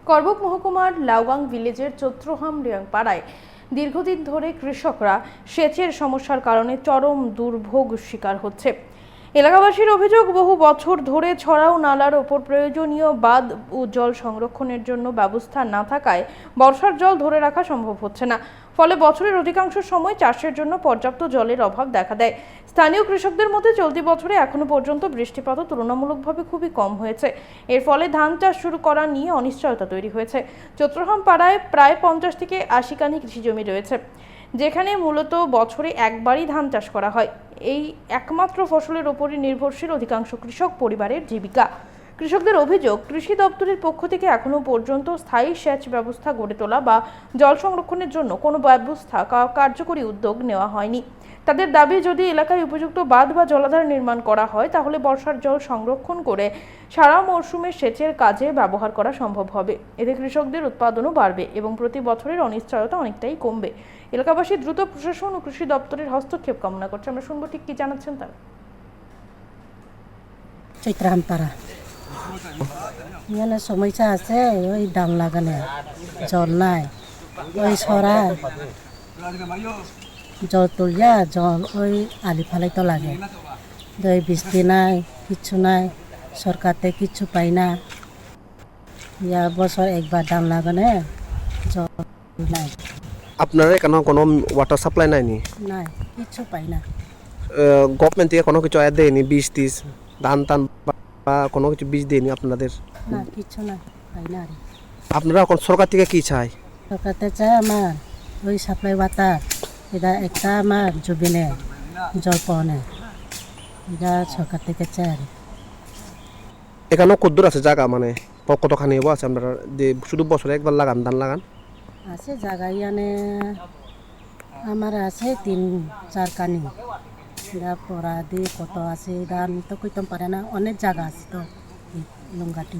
করবুক মহকুমার লাউগাং ভিলেজের চৈত্রহাম পাড়ায় দীর্ঘদিন ধরে কৃষকরা সেচের সমস্যার কারণে চরম দুর্ভোগ শিকার হচ্ছে। এলাকাবাসীর অভিযোগ, বহু বছর ধরে ছড়াও নালার ওপর প্রয়োজনীয় বাঁধ ও জল সংরক্ষণের জন্য ব্যবস্থা না থাকায় বর্ষার জল ধরে রাখা সম্ভব হচ্ছে না। ফলে বছরের অধিকাংশ সময় চাষের জন্য পর্যাপ্ত জলের অভাব দেখা দেয়। স্থানীয় কৃষকদের মধ্যে চলতি বছরে এখনো পর্যন্ত বৃষ্টিপাতও তুলনামূলকভাবে খুবই কম হয়েছে। এর ফলে ধান চাষ শুরু করা নিয়ে অনিশ্চয়তা তৈরি হয়েছে। চৈত্রহাম পাড়ায় প্রায় 50 থেকে 80 কানি কৃষিজমি রয়েছে, যেখানে মূলত বছরে একবারই ধান চাষ করা হয়। এই একমাত্র ফসলের ওপরই নির্ভরশীল অধিকাংশ কৃষক পরিবারের জীবিকা। কৃষকদের অভিযোগ, কৃষি দপ্তরের পক্ষ থেকে এখনো পর্যন্ত স্থায়ী সেচ ব্যবস্থা গড়ে তোলা বা জল সংরক্ষণের জন্য কোনো ব্যবস্থা কার্যকরী উদ্যোগ নেওয়া হয়নি। তাদের দাবি, যদি এলাকায় উপযুক্ত বাঁধ বা জলাধার নির্মাণ করা হয় তাহলে বর্ষার জল সংরক্ষণ করে সারা মরশুমে সেচের কাজে ব্যবহার করা সম্ভব হবে। এতে কৃষকদের উৎপাদনও বাড়বে এবং প্রতি বছরের অনিশ্চয়তা অনেকটাই কমবে। এলাকাবাসী দ্রুত প্রশাসন ও কৃষি দপ্তরের হস্তক্ষেপ কামনা করছে। আমরা শুনবো ঠিক কি জানাচ্ছেন তারা। চৈত্রহাম পাড়া এখানে সমস্যা আছে, ওই ধান লাগানে জল নাই, ওই সরা জল তুলিয়া জল ওই আলি ফালাই তো লাগে, ওই বৃষ্টি নাই, কিচ্ছু নাই, সরকার থেকে কিচ্ছু পাই না। বছর একবার ধান লাগানে জল নাই। আপনারা এখানে কোনো ওয়াটার সাপ্লাই নাই নি? নাই, কিচ্ছু পাই না। গভর্নমেন্ট থেকে কোনো কিছু আয়াত দেয়নি? বীজ টিজ ধান টান বা কোনো কিছু বীজ দেয়নি আপনাদের? না, কিচ্ছু না, পাই না। আর আপনারা এখন সরকার থেকে কি চাই? সরকার থেকে চাই আমার ওই সাপ্লাই ওয়াটার, এটা একটা আমার জুবিনে জল পাওয়া, এটা সরকার থেকে চাই। আর এখানেও কদ্দুর আছে জায়গা, মানে কতখানি হবো আছে আপনারা যে শুধু বছরে একবার লাগান ধান লাগান? আছে জায়গা ইয়ানে আমার আছে 3-4 কানি, এটা পড়া দিয়ে কত আছে এটা আমি তো কইতাম পারে না, অনেক জায়গা আছে তো লঙ্গাটি।